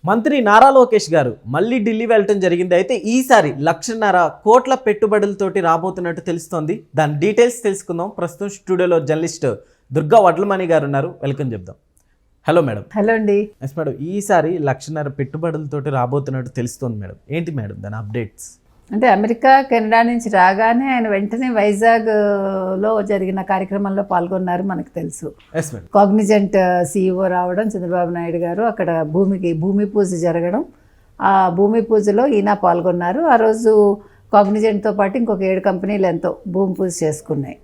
మంత్రి నారా లోకేష్ గారు మళ్ళీ ఢిల్లీ వెళ్ళటం జరిగింది. అయితే ఈసారి 1.5 కోట్ల పెట్టుబడులతోటి రాబోతున్నట్టు తెలుస్తోంది. దాని డీటెయిల్స్ తెలుసుకుందాం. ప్రస్తుతం స్టూడియోలో జర్నలిస్ట్ దుర్గా వడ్లమణి గారు ఉన్నారు. వెల్కమ్ చెప్దాం. Hello madam. హలో అండి. ఎస్ మేడం, ఈసారి 1.5 పెట్టుబడులతోటి రాబోతున్నట్టు తెలుస్తోంది మేడం. ఏంటి మేడం దాని అప్డేట్స్? అంటే అమెరికా కెనడా నుంచి రాగానే ఆయన వెంటనే వైజాగ్లో జరిగిన కార్యక్రమంలో పాల్గొన్నారు, మనకు తెలుసు. Yes madam. కాగ్నిజెంట్ CEO రావడం, చంద్రబాబు నాయుడు గారు అక్కడ భూమి పూజ జరగడం, ఆ భూమి పూజలో ఈయన పాల్గొన్నారు. ఆ రోజు కాగ్నిజెంట్తో పాటు ఇంకొక 7 కంపెనీలు ఎంతో భూమి పూజ చేసుకున్నాయి.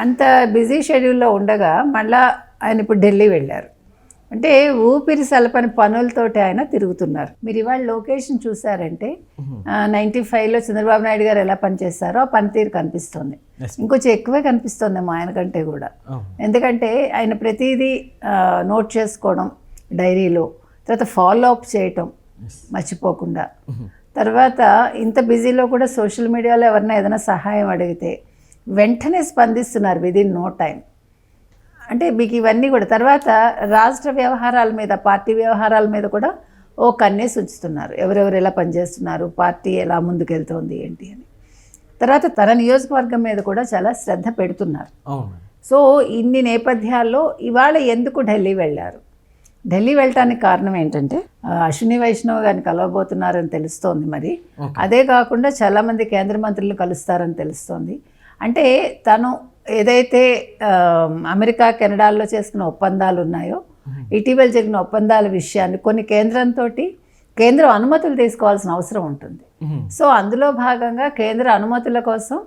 అంత బిజీ షెడ్యూల్లో ఉండగా మళ్ళా ఆయన ఇప్పుడు ఢిల్లీ వెళ్ళారు. అంటే ఊపిరి సలపని పనులతోటి ఆయన తిరుగుతున్నారు. మీరు ఇవాళ లొకేషన్ చూసారంటే 95లో చంద్రబాబు నాయుడు గారు ఎలా పనిచేస్తారో ఆ పనితీరు కనిపిస్తుంది. ఇంకొంచెం ఎక్కువే కనిపిస్తుందేమో ఆయన కంటే కూడా. ఎందుకంటే ఆయన ప్రతిదీ నోట్ చేసుకోవడం డైరీలో, తర్వాత ఫాలో అప్ చేయటం మర్చిపోకుండా, తర్వాత ఇంత బిజీలో కూడా సోషల్ మీడియాలో ఎవరైనా ఏదైనా సహాయం అడిగితే వెంటనే స్పందిస్తున్నారు విదిన్ నో టైం. అంటే మీకు ఇవన్నీ కూడా తర్వాత రాష్ట్ర వ్యవహారాల మీద, పార్టీ వ్యవహారాల మీద కూడా ఓ కన్నేసి ఉంచుతున్నారు. ఎవరెవరు ఎలా పనిచేస్తున్నారు, పార్టీ ఎలా ముందుకెళ్తోంది ఏంటి అని. తర్వాత తన నియోజకవర్గం మీద కూడా చాలా శ్రద్ధ పెడుతున్నారు. సో ఇన్ని నేపథ్యాల్లో ఇవాళ ఎందుకు ఢిల్లీ వెళ్ళారు? ఢిల్లీ వెళ్ళటానికి కారణం ఏంటంటే అశ్విని వైష్ణవ్ గారిని కలవబోతున్నారని తెలుస్తోంది. మరి అదే కాకుండా చాలామంది కేంద్ర మంత్రులను కలుస్తారని తెలుస్తోంది. అంటే తను ఏదైతే అమెరికా కెనడాల్లో చేసుకున్న ఒప్పందాలు ఉన్నాయో, ఇటీవల జరిగిన ఒప్పందాల విషయాన్ని కొన్ని కేంద్రం అనుమతులు తీసుకోవాల్సిన అవసరం ఉంటుంది. సో అందులో భాగంగా కేంద్ర అనుమతుల కోసం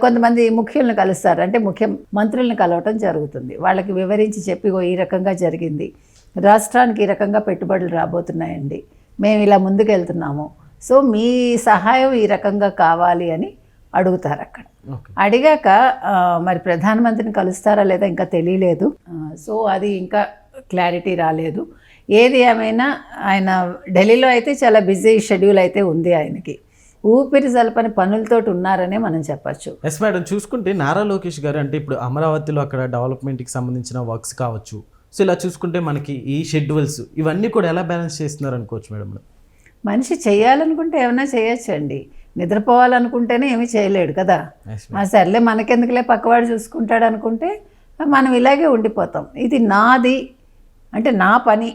కొంతమంది ముఖ్యులను కలుస్తారు. అంటే మంత్రులను కలవటం జరుగుతుంది. వాళ్ళకి వివరించి చెప్పి ఈ రకంగా జరిగింది, రాష్ట్రానికి ఈ రకంగా పెట్టుబడులు రాబోతున్నాయండి, మేము ఇలా ముందుకెళ్తున్నాము, సో మీ సహాయం ఈ రకంగా కావాలి అని అడుగుతారు. అక్కడ అడిగాక మరి ప్రధానమంత్రిని కలుస్తారా లేదా ఇంకా తెలియలేదు. సో అది ఇంకా క్లారిటీ రాలేదు. ఏది ఏమైనా ఆయన ఢిల్లీలో అయితే చాలా బిజీ షెడ్యూల్ అయితే ఉంది ఆయనకి. ఊపిరి సలపని పనులతోటి ఉన్నారనే మనం చెప్పచ్చు. Yes madam. చూసుకుంటే నారా లోకేష్ గారు అంటే ఇప్పుడు అమరావతిలో అక్కడ డెవలప్మెంట్కి సంబంధించిన వర్క్స్ కావచ్చు, సో ఇలా చూసుకుంటే మనకి ఈ షెడ్యూల్స్ ఇవన్నీ కూడా ఎలా బ్యాలెన్స్ చేస్తున్నారు అనుకోవచ్చు మేడం? మనిషి చేయాలనుకుంటే ఏమైనా చేయొచ్చండి. నిద్రపోవాలనుకుంటేనే ఏమీ చేయలేడు కదా. సర్లే మనకెందుకులే పక్కవాడు చూసుకుంటాడు అనుకుంటే మనం ఇలాగే ఉండిపోతాం. ఇది నాది అంటే నా పని,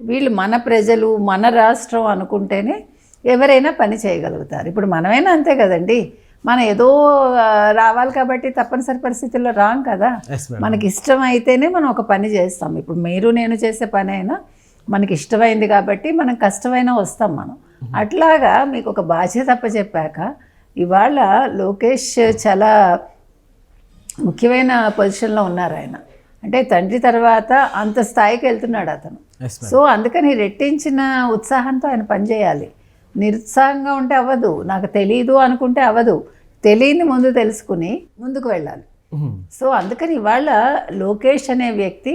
వీళ్ళు మన ప్రజలు మన రాష్ట్రం అనుకుంటేనే ఎవరైనా పని చేయగలుగుతారు. ఇప్పుడు మనమైనా అంతే కదండి. మనం ఏదో రావాలి కాబట్టి తప్పనిసరి పరిస్థితుల్లో రాం కదా. మనకి ఇష్టం అయితేనే మనం ఒక పని చేస్తాం. ఇప్పుడు మీరు నేను చేసే పని అయినా మనకి ఇష్టమైంది కాబట్టి మనం కష్టమైనా వస్తాం మనం. అట్లాగా మీకు ఒక బాధ్యత అప్పచెప్పాక ఇవాళ లోకేష్ చాలా ముఖ్యమైన పొజిషన్లో ఉన్నారు ఆయన. అంటే తండ్రి తర్వాత అంత స్థాయికి వెళ్తున్నాడు అతను. సో అందుకని రెట్టించిన ఉత్సాహంతో ఆయన పనిచేయాలి. నిరుత్సాహంగా ఉంటే అవ్వదు, నాకు తెలీదు అనుకుంటే అవ్వదు, తెలియని ముందు తెలుసుకుని ముందుకు వెళ్ళాలి. సో అందుకని ఇవాళ లోకేష్ అనే వ్యక్తి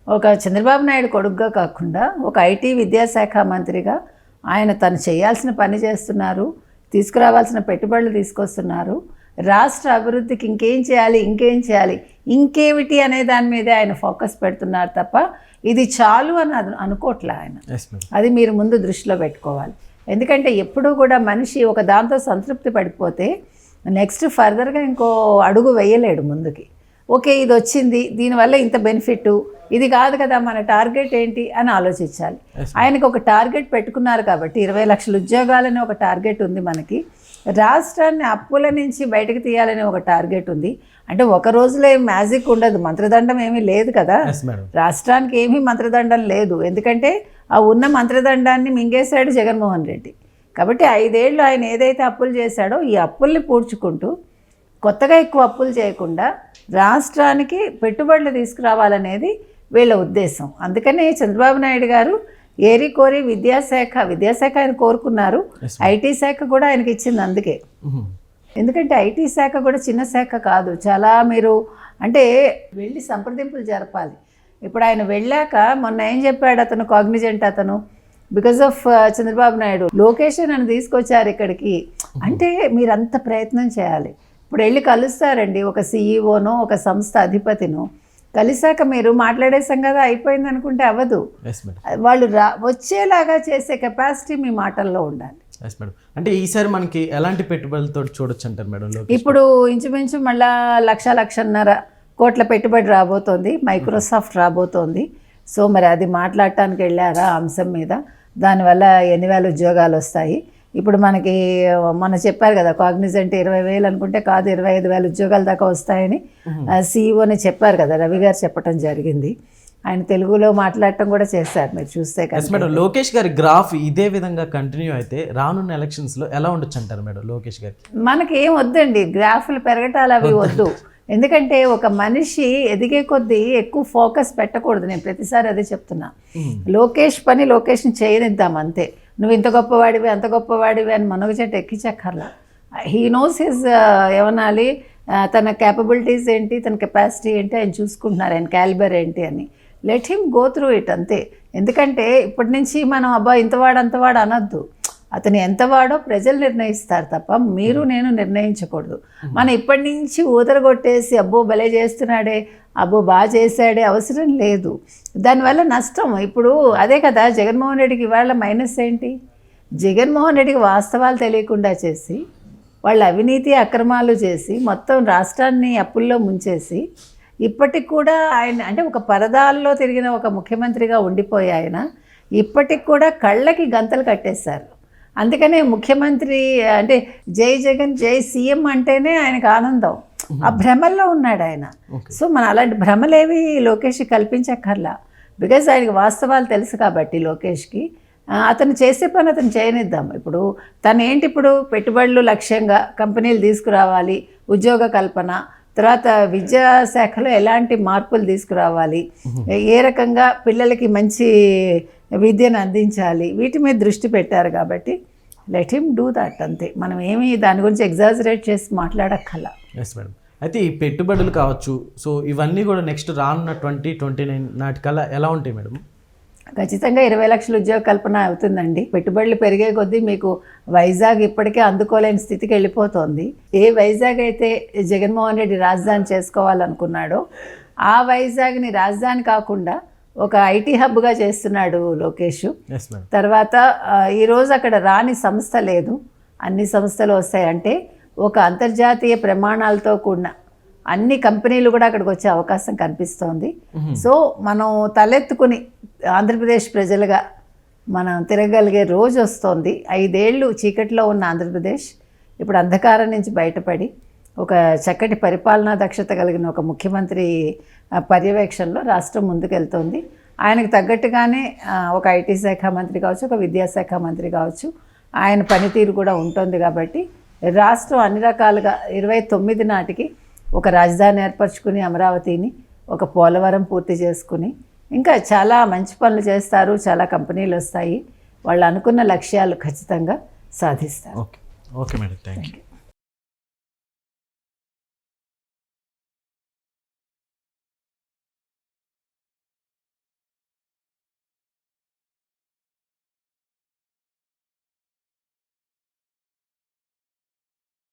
ఒక చంద్రబాబు నాయుడు కొడుకుగా కాకుండా ఒక IT విద్యాశాఖ మంత్రిగా ఆయన తను చేయాల్సిన పని చేస్తున్నారు, తీసుకురావాల్సిన పెట్టుబడులు తీసుకొస్తున్నారు. రాష్ట్ర అభివృద్ధికి ఇంకేం చేయాలి ఇంకేమిటి అనే దాని మీదే ఆయన ఫోకస్ పెడుతున్నారు తప్ప ఇది చాలు అని అనుకోవట్లే ఆయన. అది మీరు ముందు దృష్టిలో పెట్టుకోవాలి. ఎందుకంటే ఎప్పుడూ కూడా మనిషి ఒక దాంతో సంతృప్తి పడిపోతే నెక్స్ట్ ఫర్దర్గా ఇంకో అడుగు వేయలేడు ముందుకి. ఓకే ఇది వచ్చింది, దీనివల్ల ఇంత బెనిఫిట్, ఇది కాదు కదా మన టార్గెట్ ఏంటి అని ఆలోచించాలి. ఆయనకు ఒక టార్గెట్ పెట్టుకున్నారు కాబట్టి 20 లక్షల ఉద్యోగాలని ఒక టార్గెట్ ఉంది మనకి. రాష్ట్రాన్ని అప్పుల నుంచి బయటకు తీయాలని ఒక టార్గెట్ ఉంది. అంటే ఒక రోజులో ఏం మ్యాజిక్ ఉండదు, మంత్రదండం ఏమీ లేదు కదా. రాష్ట్రానికి ఏమీ మంత్రదండం లేదు. ఎందుకంటే ఆ ఉన్న మంత్రదండాన్ని మింగేశాడు జగన్మోహన్ రెడ్డి. కాబట్టి 5 ఏళ్ళు ఆయన ఏదైతే అప్పులు చేశాడో ఈ అప్పుల్ని పూడ్చుకుంటూ కొత్తగా ఎక్కువ అప్పులు చేయకుండా రాష్ట్రానికి పెట్టుబడులు తీసుకురావాలనేది వీళ్ళ ఉద్దేశం. అందుకనే చంద్రబాబు నాయుడు గారు ఏరి కోరి విద్యాశాఖ ఆయన కోరుకున్నారు, IT శాఖ కూడా ఆయనకి ఇచ్చింది అందుకే. ఎందుకంటే IT శాఖ కూడా చిన్న శాఖ కాదు, చాలా మీరు అంటే వెళ్ళి సంప్రదింపులు జరపాలి. ఇప్పుడు ఆయన వెళ్ళాక మొన్న ఏం చెప్పాడు అతను, కాగ్నిజెంట్ అతను, బికాజ్ ఆఫ్ చంద్రబాబు నాయుడు లోకేష్ నన్ను తీసుకొచ్చారు ఇక్కడికి అంటే మీరు అంత ప్రయత్నం చేయాలి. ఇప్పుడు వెళ్ళి కలుస్తారండి ఒక CEOనో ఒక సంస్థ అధిపతినో, కలిసాక మీరు మాట్లాడేసాం కదా అయిపోయింది అనుకుంటే అవ్వదు. Yes madam. వాళ్ళు వచ్చేలాగా చేసే కెపాసిటీ మీ మాటల్లో ఉండాలి. Yes madam. అంటే ఈసారి మనకి ఎలాంటి పెట్టుబడులతో చూడొచ్చు అంటారు మేడం? ఇప్పుడు ఇంచుమించు మళ్ళా 1.5 కోట్ల పెట్టుబడి రాబోతోంది, మైక్రోసాఫ్ట్ రాబోతోంది. సో మరి అది మాట్లాడటానికి వెళ్ళారా అంశం మీద, దానివల్ల ఎన్ని వేల ఉద్యోగాలు వస్తాయి. ఇప్పుడు మనకి మొన్న చెప్పారు కదా కాగ్నిజెంట్ 20,000 అనుకుంటే కాదు 25,000 ఉద్యోగాల దాకా వస్తాయని సీఈఓని చెప్పారు కదా, రవి గారు చెప్పడం జరిగింది. ఆయన తెలుగులో మాట్లాడటం కూడా చేశారు, మీరు చూస్తే కదా. మేడం లోకేష్ గారి గ్రాఫ్ ఇదే విధంగా కంటిన్యూ అయితే రానున్న ఎలక్షన్స్లో ఎలా ఉండొచ్చు అంటారు మేడం లోకేష్ గారికి? మనకి ఏం వద్దండి, గ్రాఫ్లు పెరగటాలు అవి వద్దు. ఎందుకంటే ఒక మనిషి ఎదిగే కొద్దీ ఎక్కువ ఫోకస్ పెట్టకూడదు. నేను ప్రతిసారి అదే చెప్తున్నా. లోకేష్ పని లోకేష్ని చేయనిద్దాం అంతే. నువ్వు ఇంత గొప్పవాడివి అంత గొప్పవాడివి అని మనకు చెట్టు ఎక్కించక్కర్లా. హీ నోస్ హిజ్ ఏమనాలి, తన క్యాపబిలిటీస్ ఏంటి, తన కెపాసిటీ ఏంటి ఆయన చూసుకుంటున్నారు, ఆయన క్యాలిబర్ ఏంటి అని. Let him go through it అంతే. ఎందుకంటే ఇప్పటి నుంచి మనం అబ్బా ఇంతవాడు అంతవాడు అనొద్దు. అతను ఎంతవాడో ప్రజలు నిర్ణయిస్తారు తప్ప మీరు నేను నిర్ణయించకూడదు. మనం ఇప్పటి నుంచి ఊదరగొట్టేసి అబ్బో భలే చేస్తున్నాడే, అబ్బో బాగా చేశాడే అవసరం లేదు. దానివల్ల నష్టం. ఇప్పుడు అదే కదా జగన్మోహన్ రెడ్డికి ఇవాళ మైనస్ ఏంటి, జగన్మోహన్ రెడ్డికి వాస్తవాలు తెలియకుండా చేసి వాళ్ళు అవినీతి అక్రమాలు చేసి మొత్తం రాష్ట్రాన్ని అప్పుల్లో ముంచేసి ఇప్పటికి కూడా ఆయన అంటే ఒక పరదాల్లో తిరిగిన ఒక ముఖ్యమంత్రిగా ఉండిపోయి ఆయన ఇప్పటికి కూడా కళ్ళకి గంతలు కట్టేశారు. అందుకనే ముఖ్యమంత్రి అంటే జై జగన్ జై సీఎం అంటేనే ఆయనకు ఆనందం. ఆ భ్రమల్లో ఉన్నాడు ఆయన. సో మన అలాంటి భ్రమలేవి లోకేష్కి కల్పించక్కర్లా. బికాజ్ ఆయనకి వాస్తవాలు తెలుసు కాబట్టి లోకేష్కి అతను చేసే పని అతను చేయనిద్దాం. ఇప్పుడు తను ఏంటి, ఇప్పుడు పెట్టుబడులు లక్ష్యంగా కంపెనీలు తీసుకురావాలి, ఉద్యోగ కల్పన, తర్వాత విద్యాశాఖలో ఎలాంటి మార్పులు తీసుకురావాలి, ఏ రకంగా పిల్లలకి మంచి విద్యను అందించాలి, వీటి మీద దృష్టి పెట్టారు కాబట్టి లెట్ హిమ్ డూ దట్ అంతే. మనం ఏమీ దాని గురించి ఎగ్జాజరేట్ చేసి మాట్లాడక్కర్లా. Yes madam. అయితే ఈ పెట్టుబడులు కావచ్చు, సో ఇవన్నీ కూడా నెక్స్ట్ రానున్న 2029 నాటికల్లా ఎలా ఉంటాయి మేడం? ఖచ్చితంగా 20 లక్షల ఉద్యోగ కల్పన అవుతుందండి. పెట్టుబడులు పెరిగే కొద్దీ మీకు వైజాగ్ ఇప్పటికే అందుకోలేని స్థితికి వెళ్ళిపోతుంది. ఏ వైజాగ్ అయితే జగన్మోహన్ రెడ్డి రాజధాని చేసుకోవాలనుకున్నాడో ఆ వైజాగ్ని రాజధాని కాకుండా ఒక ఐటీ హబ్గా చేస్తున్నాడు లోకేష్. తర్వాత ఈరోజు అక్కడ రాని సంస్థ లేదు, అన్ని సంస్థలు వస్తాయంటే ఒక అంతర్జాతీయ ప్రమాణాలతో కూడిన అన్ని కంపెనీలు కూడా అక్కడికి వచ్చే అవకాశం కనిపిస్తోంది. సో మనం తలెత్తుకుని ఆంధ్రప్రదేశ్ ప్రజలుగా మనం తిరగలిగే రోజు వస్తోంది. 5 ఏళ్ళు చీకట్లో ఉన్న ఆంధ్రప్రదేశ్ ఇప్పుడు అంధకారం నుంచి బయటపడి ఒక చక్కటి పరిపాలనా దక్షత కలిగిన ఒక ముఖ్యమంత్రి పర్యవేక్షణలో రాష్ట్రం ముందుకెళ్తోంది. ఆయనకు తగ్గట్టుగానే ఒక ఐటీ శాఖ మంత్రి కావచ్చు, ఒక విద్యాశాఖ మంత్రి కావచ్చు, ఆయన పనితీరు కూడా ఉంటుంది. కాబట్టి రాష్ట్రం అన్ని రకాలుగా 29 నాటికి ఒక రాజధాని ఏర్పరచుకుని అమరావతిని, ఒక పోలవరం పూర్తి చేసుకుని ఇంకా చాలా మంచి పనులు చేస్తారు. చాలా కంపెనీలు వస్తాయి. వాళ్ళు అనుకున్న లక్ష్యాలు ఖచ్చితంగా సాధిస్తారు. Okay madam, thank you.